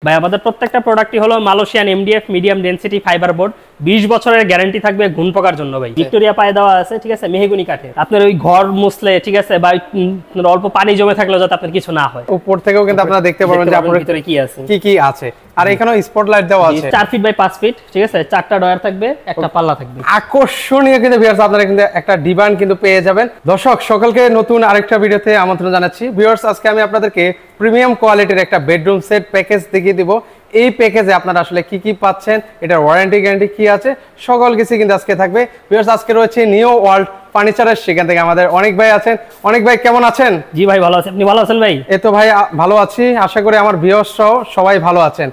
ভাই আমাদের প্রত্যেকটা প্রোডাক্টই হলো Malaysian MDF medium density fibre board 20 বছরের গ্যারান্টি থাকবে ঘুণ পোকার জন্য ভাই ভিক্টোরিয়া পায়ে দেওয়া আছে ঠিক আছে মেহগনি কাঠে আপনার ওই ঘর মুছলে ঠিক আছে বা অল্প পানি জমে থাকলে যাতে আপনার কিছু না হয় উপর থেকেও কিন্তু আপনারা দেখতে পারবেন যে আপনার ভিতরে কি আছে আর এখানেও স্পটলাইট দেওয়া আছে 4 ফিট বাই 5 ফিট ঠিক আছে চারটা ডয়ার থাকবে একটা পাল্লা থাকবে আকর্ষণীয় কিন্তু ভিউয়ার্স আপনারা কিন্তু একটা ডিভান কিন্তু পেয়ে যাবেন দর্শক সকলকে নতুন আরেকটা ভিডিওতে আমন্ত্রণ জানাচ্ছি ভিউয়ার্স আজকে আমি আপনাদেরকে প্রিমিয়াম কোয়ালিটির একটা বেডরুম সেট প্যাকেজ দেখিয়ে দিব এই প্যাকেজে আপনারা আসলে কি কি পাচ্ছেন এটার ওয়ারেন্টি গ্যারান্টি কি আছে সকল কিছু কিন্তু আজকে থাকবে ভিউয়ার্স আজকে রয়েছে নিউ ওয়ার্ল্ড ফার্নিচারের সেখান থেকে আমাদের অনেক ভাই আছেন অনেক ভাই কেমন আছেন জি ভাই ভালো আছি আপনি ভালো আছেন ভাই এই তো ভাই ভালো আছি আশা করি আমার ভিউয়ার্সরাও সবাই ভালো আছেন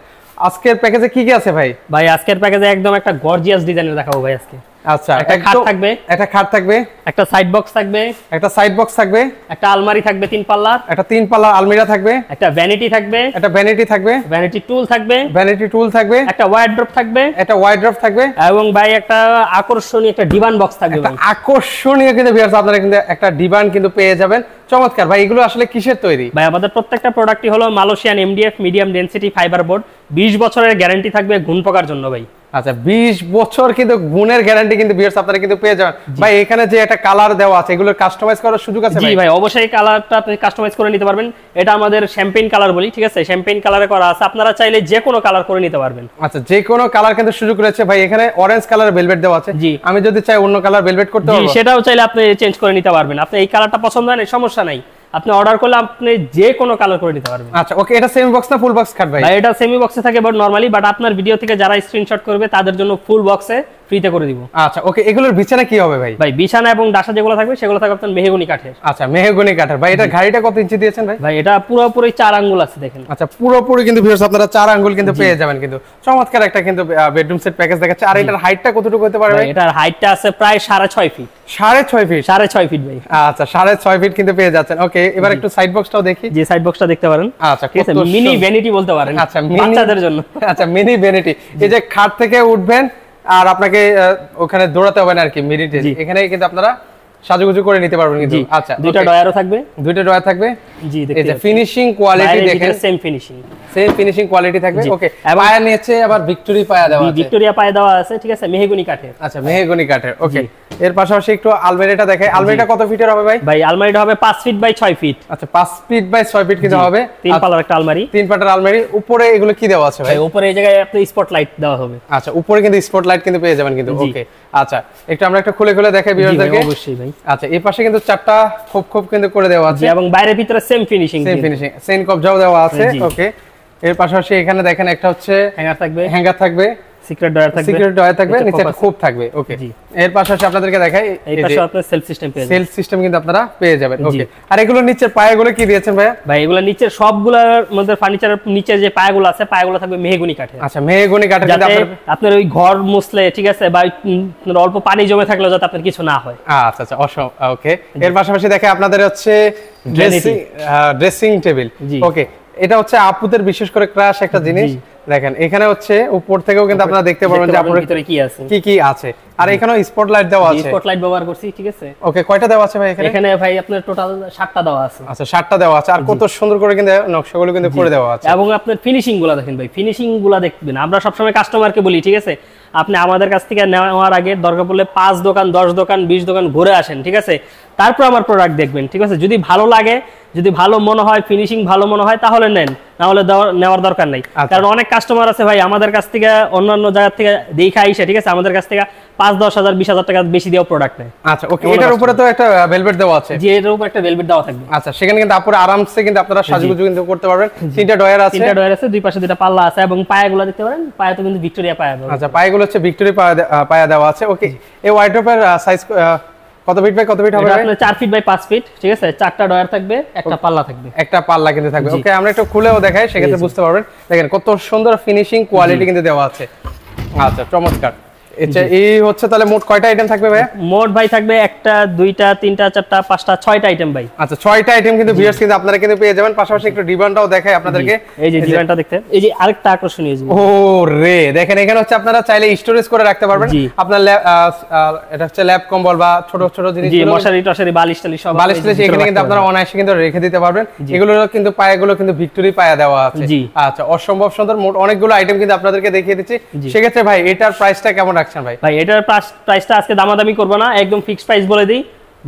আজকের প্যাকেজে কি কি আছে ভাই ভাই আজকের প্যাকেজে একদম একটা গর্জিয়াস ডিজাইনের দেখাবো ভাই আজকে আচ্ছা একটা খাট থাকবে একটা সাইড বক্স থাকবে একটা আলমারি থাকবে 3 পাল্লার একটা 3 পাল্লার আলমিরা থাকবে একটা ভ্যানিটি থাকবে ভ্যানিটি টুল থাকবে একটা ওয়ারড্রপ থাকবে এবং ভাই একটা আকর্ষণীয় একটা ডিভান বক্স থাকবে একটা আকর্ষণীয় কিন্তু ভিউয়ার্স আপনারা কিন্তু একটা ডিভান কিন্তু পেয়ে যাবেন চমৎকার ভাই এগুলো আসলে কিসের তৈরি ভাই আমাদের প্রত্যেকটা প্রোডাক্টই হলো Malaysian MDF medium density fibre board 20 বছরের গ্যারান্টি থাকবে ঘুণ পোকার জন্য ভাই আচ্ছা 20 বছর কিন্তু গুণের গ্যারান্টি কিন্তু ভিউয়ার্স আপনারা কিন্তু পেয়ে যাবেন ভাই এখানে যে একটা কালার দেওয়া আছে এগুলো কাস্টমাইজ করার সুযোগ আছে জি ভাই অবশ্যই কালারটা আপনি কাস্টমাইজ করে নিতে পারবেন এটা আমাদের শ্যাম্পেইন কালার বলি ঠিক আছে শ্যাম্পেইন কালারে করা আছে আপনারা চাইলে যে কোনো কালার করে নিতে পারবেন আচ্ছা যে কোনো কালার কিন্তু সুযোগ রয়েছে ভাই এখানে অরেঞ্জ কালার ভেলভেট দেওয়া আছে জি আমি যদি চাই অন্য কালার ভেলভেট করতে পারবো জি সেটাও চাইলে আপনি চেঞ্জ করে নিতে পারবেন আপনি এই কালারটা পছন্দ হয় না সমস্যা নাই আপনি অর্ডার করলে আপনি যে কোনো কালার করে নিতে পারবেন আচ্ছা ওকে এটা সেমি বক্স না ফুল বক্স কাট ভাই এটা সেমি বক্সে থাকে বাট নরমালি বাট আপনার ভিডিও থেকে যারা স্ক্রিনশট করবে তাদের জন্য ফুল বক্সে ফ্রিতে করে দিব আচ্ছা ওকে এগুলোর বিছানা কি হবে ভাই ভাই বিছানা এবং ডাসা যেগুলো থাকবে সেগুলো থাকবে আপনার মেহগনি কাঠের আচ্ছা মেহগনি কাঠের ভাই এটা গাড়িটা কত ইঞ্চি দিয়েছেন ভাই ভাই এটা পুরোপুরি 4 আঙ্গুল আছে দেখেন আচ্ছা পুরোপুরি কিন্তু ভিউয়ার্স আপনারা 4 আঙ্গুল কিন্তু পেয়ে যাবেন কিন্তু চমৎকার একটা কিন্তু বেডরুম সেট প্যাকেজ দেখাচ্ছে আর এটার হাইটটা কতটুকু হতে পারে ভাই এটার হাইটটা আছে প্রায় 6.5 ফিট 6.5 ফিট ভাই আচ্ছা 6.5 ফিট কিন্তু পেয়ে যাচ্ছেন ওকে এবার একটু সাইড বক্সটাও দেখি যে সাইড বক্সটা দেখতে পারেন আচ্ছা ঠিক আছে মিনি ভ্যানিটি বলতে পারেন আচ্ছা বাচ্চাদের জন্য আচ্ছা মিনি ভ্যানিটি এই যে খাট থেকে উঠবেন আর আপনাকে ওখানে দৌড়াতে হবে না আর কি মিনিটে এখানে কিন্তু আপনারা সাজুগুজু করে নিতে পারবেন কিন্তু আচ্ছা দুটো ডয়ারও থাকবে জি দেখতে এই যে ফিনিশিং কোয়ালিটি দেখেন সেম ফিনিশিং কোয়ালিটি থাকবে ওকে পায়া নিচে আবার ভিক্টোরিয়া পায়া দেওয়া আছে ঠিক আছে মেহগনি কাঠের আচ্ছা মেহগনি কাঠের ওকে এর পাশাপাশি একটু আলমারিটা দেখাই আলমারিটা কত ফিটের হবে ভাই আলমারিটা হবে 5 ফিট বাই 6 ফিট আচ্ছা 5 ফিট বাই 6 ফিট কিন্তু হবে 3 পাল্লার একটা আলমারি 3 পাল্লার আলমারি উপরে এগুলো কি দেওয়া আছে ভাই উপরে এই জায়গায় আপনি স্পটলাইট দেওয়া হবে আচ্ছা উপরে কিন্তু স্পটলাইট কিন্তু পেয়ে যাবেন কিন্তু ওকে আচ্ছা একটু আমরা একটা খুলে দেখাই ভিউয়ারদেরকে অবশ্যই ভাই আচ্ছা এই পাশে কিন্তু চারটা খোপ কিন্তু করে দেওয়া আছে এবং বাইরের ভিতরে সেম ফিনিশিং সেম কবজাও দেওয়া আছে ওকে এর পাশাপাশি এখানে দেখেন একটা হচ্ছে হ্যাঙ্গার থাকবে সিক্রেট ডয়ার থাকবে নিচে একটা খোপ থাকবে ওকে এর পাশাপাশি আপনাদেরকে দেখাই এই পাশে আপনারা সেলফ সিস্টেম কিন্তু আপনারা পেয়ে যাবেন ওকে আর এগুলো নিচের পায়াগুলো কি দিয়েছেন ভাই এগুলো নিচের সবগুলোর মধ্যে ফার্নিচারের নিচে যে পায়াগুলো আছে পায়াগুলো থাকবে মেহগনি কাঠের আচ্ছা মেহগনি কাঠের কিন্তু আপনার ওই ঘর মুছলে ঠিক আছে বা অল্প পানি জমে থাকলে যাতে আপনার কিছু না হয় আচ্ছা আচ্ছা ওকে এর পাশাপাশি দেখে আপনাদের হচ্ছে ড্রেসিং টেবিল ওকে এটা হচ্ছে আপুদের বিশেষ করে ক্রাশ একটা জিনিস দেখেন এখানে হচ্ছে উপর থেকেও কিন্তু আপনারা দেখতে পারবেন যে আপনার ভিতরে কি আছে আর এখানেও স্পটলাইট দেওয়া আছে স্পটলাইট ব্যবহার করছি ঠিক আছে ওকে কয়টা দেওয়া আছে ভাই এখানে ভাই আপনার টোটাল 7টা দেওয়া আছে আচ্ছা 7টা দেওয়া আছে আর কত সুন্দর করে কিন্তু নকশাগুলো কিন্তু করে দেওয়া আছে এবং আপনার ফিনিশিং গুলো দেখেন ভাই ফিনিশিং গুলো দেখবেন আমরা সব সময় কাস্টমারকে বলি ঠিক আছে আপনি আমাদের কাছ থেকে নেওয়ার আগে দরকার পড়লে 5 দোকান 10 দোকান 20 দোকান ঘুরে আসেন ঠিক আছে তারপর আমার প্রোডাক্ট দেখবেন ঠিক আছে যদি ভালো লাগে যদি ভালো মনে হয় ফিনিশিং ভালো মনে হয় তাহলে নেন না হলে নেওয়ার দরকার নাই কারণ অনেক কাস্টমার আছে ভাই আমাদের কাছ থেকে অন্যান্য জায়গা থেকে দেখে আইসে ঠিক আছে আমাদের কাছ থেকে 5-10 হাজার 20,000 টাকা বেশি দিয়েও প্রোডাক্ট নেয় আচ্ছা ওকে এটার উপরে তো একটা ভেলভেট দেওয়া আছে জি এর উপরে একটা ভেলভেট দেওয়া থাকবে আচ্ছা সেখানে কিন্তু আপুরা আরামসে কিন্তু আপনারা সাজুগুজু কিন্তু করতে পারবেন তিনটা ডয়ার আছে দুই পাশে দুটো পাল্লা আছে এবং পায়াগুলো দেখতে পারেন পায়া তো কিন্তু ভিক্টোরিয়া পায়া আচ্ছা পায়াগুলো হচ্ছে ভিক্টোরিয়া পায়া দেওয়া আছে ওকে এই ওয়াইড্রপের সাইজ কত ফিট বাই কত ফিট হবে আপনার 4 ফিট বাই 5 ফিট ঠিক আছে চারটা ডয়ার থাকবে একটা পাল্লা কিন্তু থাকবে ওকে আমরা একটু খুলেও দেখাই সেক্ষেত্রে বুঝতে পারবেন দেখেন কত সুন্দর ফিনিশিং কোয়ালিটি কিন্তু দেওয়া আছে আচ্ছা চমৎকার আচ্ছা এই হচ্ছে তাহলে মোট কয়টা আইটেম থাকবে ভাই? মোট ভাই থাকবে একটা, দুইটা, তিনটা, চারটা, পাঁচটা, 6টা আইটেম ভাই। আচ্ছা 6টা আইটেম কিন্তু ভিউয়ার্স কিন্তু আপনারা কিন্তু পেয়ে যাবেন। পাশাপাশি একটু ডিবানটাও দেখাই আপনাদেরকে। এই যে ডিজাইনটা দেখতে, এই যে আরেকটা আকর্ষণীয় জিনিস। ও রে দেখেন এখানে হচ্ছে আপনারা চাইলে স্টোরেজ করে রাখতে পারবেন আপনার এটা হচ্ছে ল্যাব কম্বল বা ছোট ছোট জিনিস, জি মশারি টশারি বালিশ টালিশ সব বালিশ টালিশ এখানে কিন্তু আপনারা অনায়াসে কিন্তু রেখে দিতে পারবেন। এগুলো কিন্তু পায়াগুলো কিন্তু ভিক্টোরি পায়া দেওয়া আছে। আচ্ছা অসম্ভব সুন্দর, মোট অনেকগুলো আইটেম কিন্তু আপনাদেরকে দেখিয়ে দিচ্ছি। সেক্ষেত্রে ভাই এটার প্রাইসটা কেমন রাখছেন ভাই? ভাই এটার প্রাইসটা আজকে দামাদামি করব না, একদম ফিক্সড প্রাইস বলে দিই,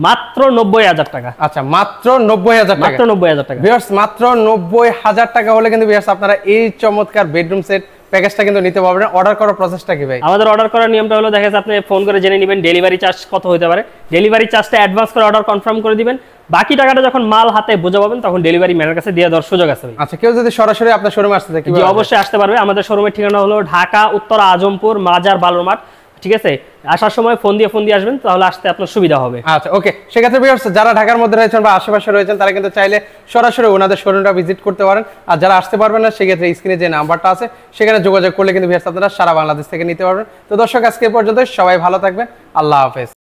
মাত্র 90,000 টাকা। আচ্ছা মাত্র 90,000 টাকা, মাত্র 90,000 টাকা ভিউয়ার্স মাত্র 90,000 টাকা হলে কিন্তু ভিউয়ার্স আপনারা এই চমৎকার বেডরুম সেট প্যাকেজটা কিন্তু নিতে পারবেন। অর্ডার করার প্রসেসটা কি ভাই? আমাদের অর্ডার করার নিয়মটা হলো, দেখা যাচ্ছে আপনি ফোন করে জেনে নেবেন ডেলিভারি চার্জ কত হতে পারে। ডেলিভারি চার্জটা অ্যাডভান্স করে অর্ডার কনফার্ম করে দিবেন, বাকি টাকাটা যখন মাল হাতে বোঝা পাবেন তখন ডেলিভারি ম্যানের কাছে দিয়ে দেওয়ার সুযোগ আছে ভাই। আচ্ছা কেউ যদি সরাসরি আপনার শোরুমে আসতে চায় জি অবশ্যই আসতে পারবে। আমাদের শোরুমের ঠিকানা হলো ঢাকা উত্তর আজমপুর মাজার বালুরমাঠ, ঠিক আছে? আসার সময় ফোন দিয়ে আসবেন, তাহলে আসতে আপনার সুবিধা হবে। আচ্ছা ওকে, সেক্ষেত্রে ভিউয়ার্স যারা ঢাকার মধ্যে রয়েছেন বা আশেপাশে রয়েছেন তারা কিন্তু চাইলে সরাসরি ওনাদের শোরুমটা ভিজিট করতে পারেন। আর যারা আসতে পারবেন না সেক্ষেত্রে স্ক্রিনে যে নাম্বারটা আছে সেখানে যোগাযোগ করলে কিন্তু ভিউয়ার্স আপনারা সারা বাংলাদেশ থেকে নিতে পারবেন। তো দর্শক আজকে পর্যন্ত সবাই ভালো থাকবেন, আল্লাহ হাফেজ।